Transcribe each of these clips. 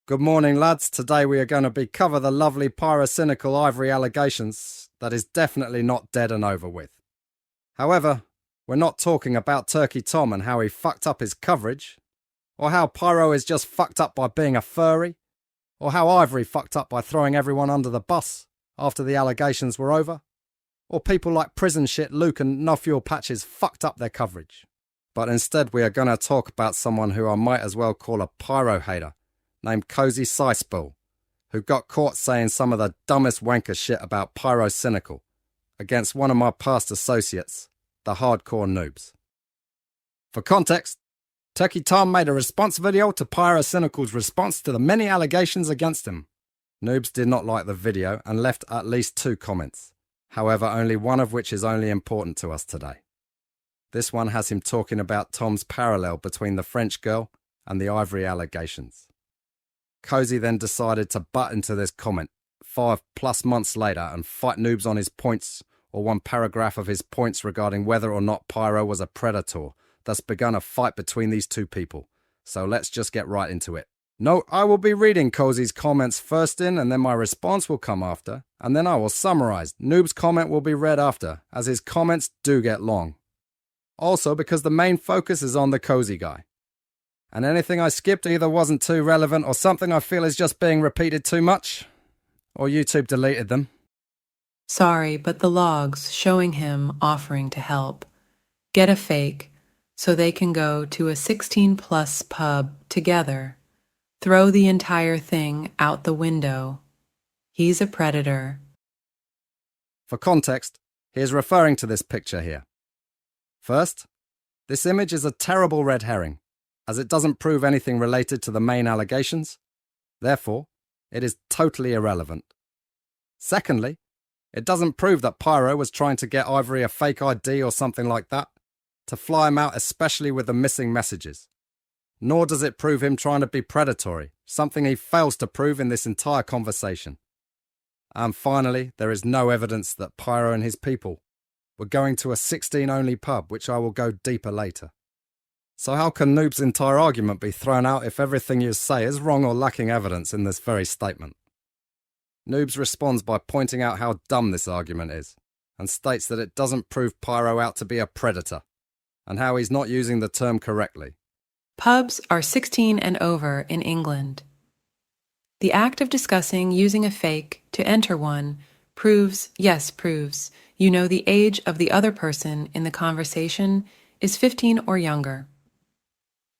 Good morning, lads. Today we are going to cover the lovely pyrocynical ivory allegations that is definitely not dead and over with. However, we're not talking about Turkey Tom and how he fucked up his coverage, or how Pyro is just fucked up by being a furry, or how Ivory fucked up by throwing everyone under the bus after the allegations were over, or people like Prison Shit Luke and No Fuel Patches fucked up their coverage. But instead we are going to talk about someone who I might as well call a pyro hater, named Cozy Siceball, who got caught saying some of the dumbest wanker shit about pyrocynical against one of my past associates, the Hardcore Noobs. For context, Turkey Tom made a response video to pyrocynical's response to the many allegations against him. Noobs did not like the video and left at least 2 comments, however only one of which is only important to us today. This one has him talking about Tom's parallel between the French girl and the Ivory allegations. Cozy then decided to butt into this comment 5+ months later and fight Noobs on his points, or one paragraph of his points regarding whether or not Pyro was a predator, thus begun a fight between these 2 people. So let's just get right into it. Note, I will be reading Cozy's comments first in, and then my response will come after, and then I will summarize. Noob's comment will be read after, as his comments do get long. Also because the main focus is on the Cozy guy. And anything I skipped either wasn't too relevant or something I feel is just being repeated too much, or YouTube deleted them. Sorry, but the logs showing him offering to help. Get a fake so they can go to a 16+ pub together. Throw the entire thing out the window. He's a predator. For context, he is referring to this picture here. First, this image is a terrible red herring, as it doesn't prove anything related to the main allegations. Therefore, it is totally irrelevant. Secondly, it doesn't prove that Pyro was trying to get Ivory a fake ID or something like that, to fly him out especially with the missing messages. Nor does it prove him trying to be predatory, something he fails to prove in this entire conversation. And finally, there is no evidence that Pyro and his people were going to a 16-only pub, which I will go deeper later. So how can Noob's entire argument be thrown out if everything you say is wrong or lacking evidence in this very statement? Noobs responds by pointing out how dumb this argument is, and states that it doesn't prove Pyro out to be a predator, and how he's not using the term correctly. Pubs are 16 and over in England. The act of discussing using a fake to enter one proves you know the age of the other person in the conversation is 15 or younger.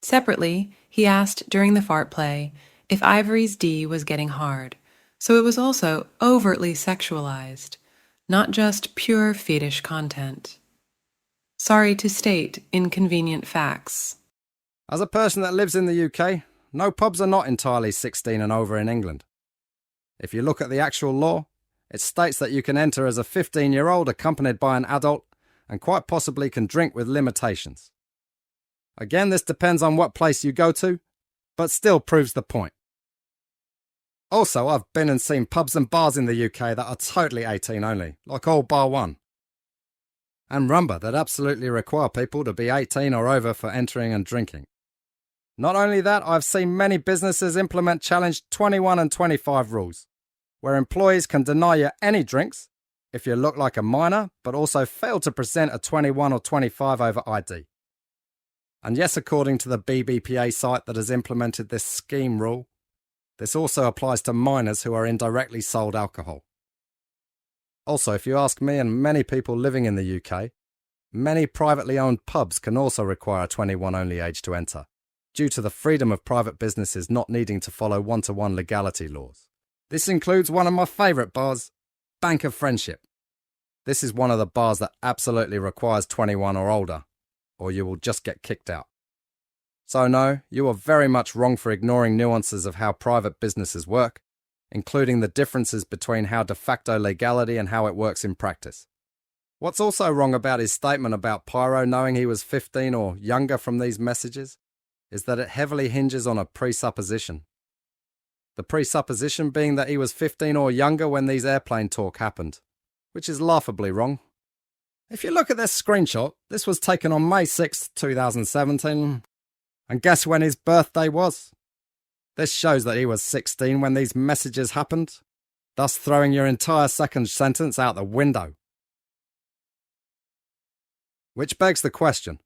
Separately, he asked during the fart play if Ivory's D was getting hard, so it was also overtly sexualized, not just pure fetish content. Sorry to state inconvenient facts. As a person that lives in the UK, no pubs are not entirely 16 and over in England. If you look at the actual law, it states that you can enter as a 15-year-old accompanied by an adult and quite possibly can drink with limitations. Again, this depends on what place you go to, but still proves the point. Also, I've been and seen pubs and bars in the UK that are totally 18 only, like Old Bar 1. And Rumba that absolutely require people to be 18 or over for entering and drinking. Not only that, I've seen many businesses implement challenge 21 and 25 rules, where employees can deny you any drinks if you look like a minor, but also fail to present a 21 or 25 over ID. And yes, according to the BBPA site that has implemented this scheme rule, this also applies to minors who are indirectly sold alcohol. Also, if you ask me and many people living in the UK, many privately owned pubs can also require a 21 only age to enter, due to the freedom of private businesses not needing to follow one-to-one legality laws. This includes one of my favourite bars, Bank of Friendship. This is one of the bars that absolutely requires 21 or older, or you will just get kicked out. So no, you are very much wrong for ignoring nuances of how private businesses work, including the differences between how de facto legality and how it works in practice. What's also wrong about his statement about Pyro knowing he was 15 or younger from these messages is that it heavily hinges on a presupposition. The presupposition being that he was 15 or younger when these airplane talk happened, which is laughably wrong. If you look at this screenshot, this was taken on May 6, 2017. And guess when his birthday was? This shows that he was 16 when these messages happened, thus throwing your entire second sentence out the window. Which begs the question,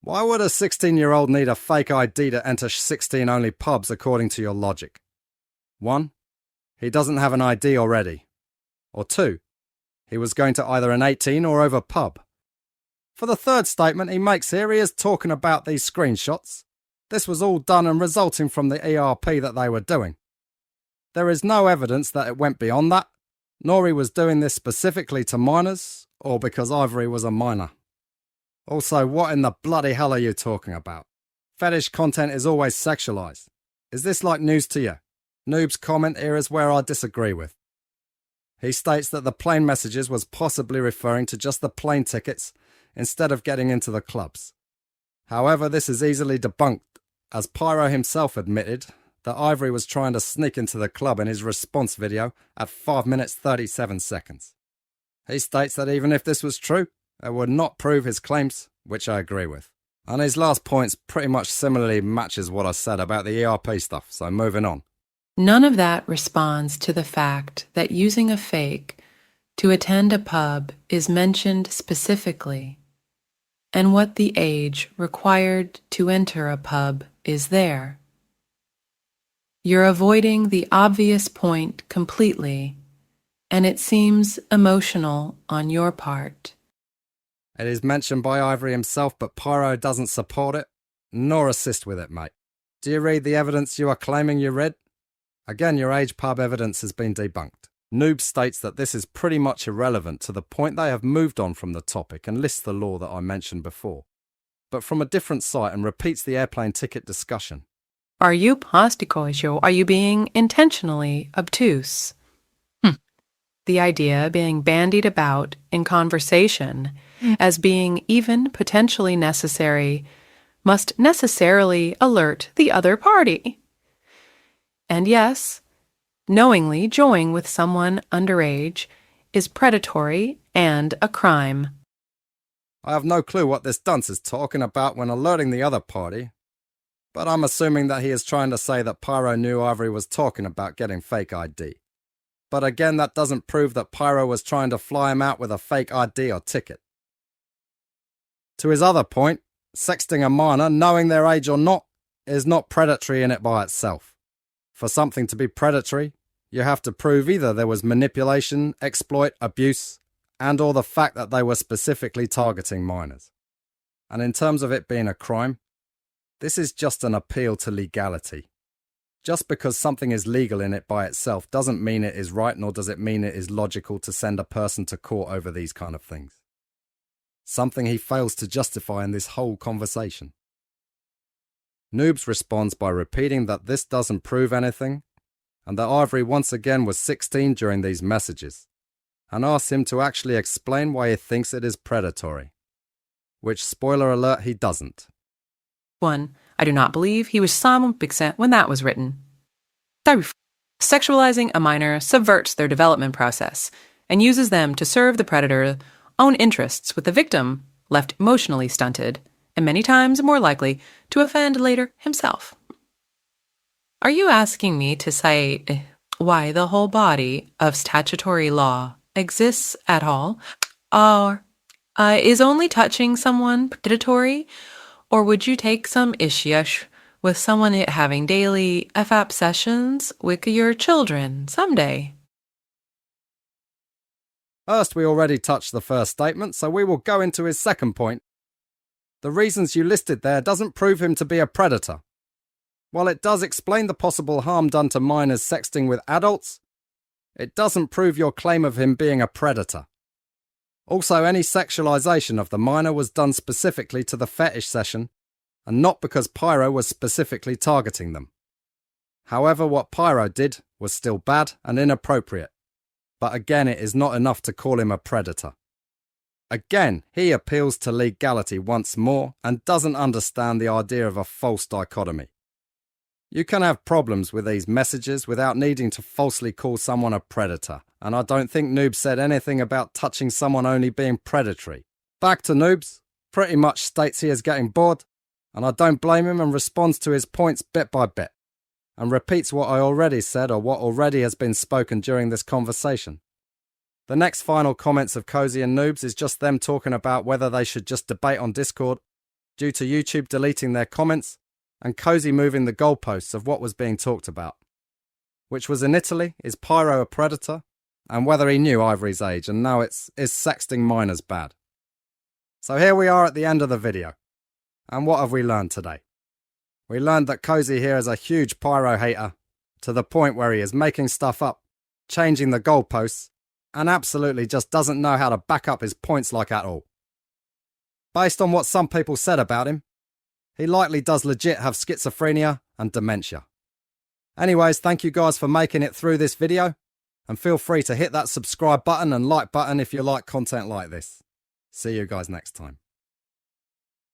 why would a 16-year-old need a fake ID to enter 16-only pubs according to your logic? 1. He doesn't have an ID already. Or 2. He was going to either an 18 or over pub. For the third statement he makes here, he is talking about these screenshots. This was all done and resulting from the ERP that they were doing. There is no evidence that it went beyond that, nor he was doing this specifically to minors, or because Ivory was a minor. Also, what in the bloody hell are you talking about? Fetish content is always sexualized. Is this like news to you? Noob's comment here is where I disagree with. He states that the plane messages was possibly referring to just the plane tickets instead of getting into the clubs. However, this is easily debunked, as Pyro himself admitted that Ivory was trying to sneak into the club in his response video at 5 minutes 37 seconds. He states that even if this was true, it would not prove his claims, which I agree with. And his last points pretty much similarly matches what I said about the ERP stuff, so moving on. None of that responds to the fact that using a fake to attend a pub is mentioned specifically, and what the age required to enter a pub is there. You're avoiding the obvious point completely, and it seems emotional on your part. It is mentioned by Ivory himself, but Pyro doesn't support it, nor assist with it, mate. Do you read the evidence you are claiming you read? Again, your age pub evidence has been debunked. Noob states that this is pretty much irrelevant to the point they have moved on from the topic and lists the law that I mentioned before, but from a different site and repeats the airplane ticket discussion. Are you plasticoso? Are you being intentionally obtuse? The idea being bandied about in conversation as being even potentially necessary must necessarily alert the other party. And yes, knowingly joining with someone underage is predatory and a crime. I have no clue what this dunce is talking about when alerting the other party, but I'm assuming that he is trying to say that Pyro knew Ivory was talking about getting fake ID. But again, that doesn't prove that Pyro was trying to fly him out with a fake ID or ticket. To his other point, sexting a minor, knowing their age or not, is not predatory in it by itself. For something to be predatory, you have to prove either there was manipulation, exploit, abuse, and or the fact that they were specifically targeting minors. And in terms of it being a crime, this is just an appeal to legality. Just because something is legal in it by itself doesn't mean it is right, nor does it mean it is logical to send a person to court over these kind of things. Something he fails to justify in this whole conversation. Noobs responds by repeating that this doesn't prove anything, and that Ivory once again was 16 during these messages, and asks him to actually explain why he thinks it is predatory. Which, spoiler alert, he doesn't. 1. I do not believe he was some big cent when that was written. 2. Sexualizing a minor subverts their development process and uses them to serve the predator's own interests, with the victim left emotionally stunted and many times more likely to offend later himself. Are you asking me to cite why the whole body of statutory law exists at all, or is only touching someone predatory? Or would you take some issue with someone having daily FAP sessions with your children someday? First, we already touched the first statement, so we will go into his second point. The reasons you listed there doesn't prove him to be a predator. While it does explain the possible harm done to minors sexting with adults, it doesn't prove your claim of him being a predator. Also, any sexualization of the minor was done specifically to the fetish session, and not because Pyro was specifically targeting them. However, what Pyro did was still bad and inappropriate, but again it is not enough to call him a predator. Again, he appeals to legality once more and doesn't understand the idea of a false dichotomy. You can have problems with these messages without needing to falsely call someone a predator, and I don't think Noob said anything about touching someone only being predatory. Back to Noobs, pretty much states he is getting bored, and I don't blame him and responds to his points bit by bit. and repeats what I already said or what already has been spoken during this conversation. The next final comments of Cozy and Noobs is just them talking about whether they should just debate on Discord due to YouTube deleting their comments and Cozy moving the goalposts of what was being talked about. Which was in Italy, is Pyro a predator? And whether he knew Ivory's age, and now is sexting minors bad? So here we are at the end of the video. And what have we learned today? We learned that Cozy here is a huge Pyro hater, to the point where he is making stuff up, changing the goalposts, and absolutely just doesn't know how to back up his points like at all. Based on what some people said about him, he likely does legit have schizophrenia and dementia. Anyways, thank you guys for making it through this video, and feel free to hit that subscribe button and like button if you like content like this. See you guys next time.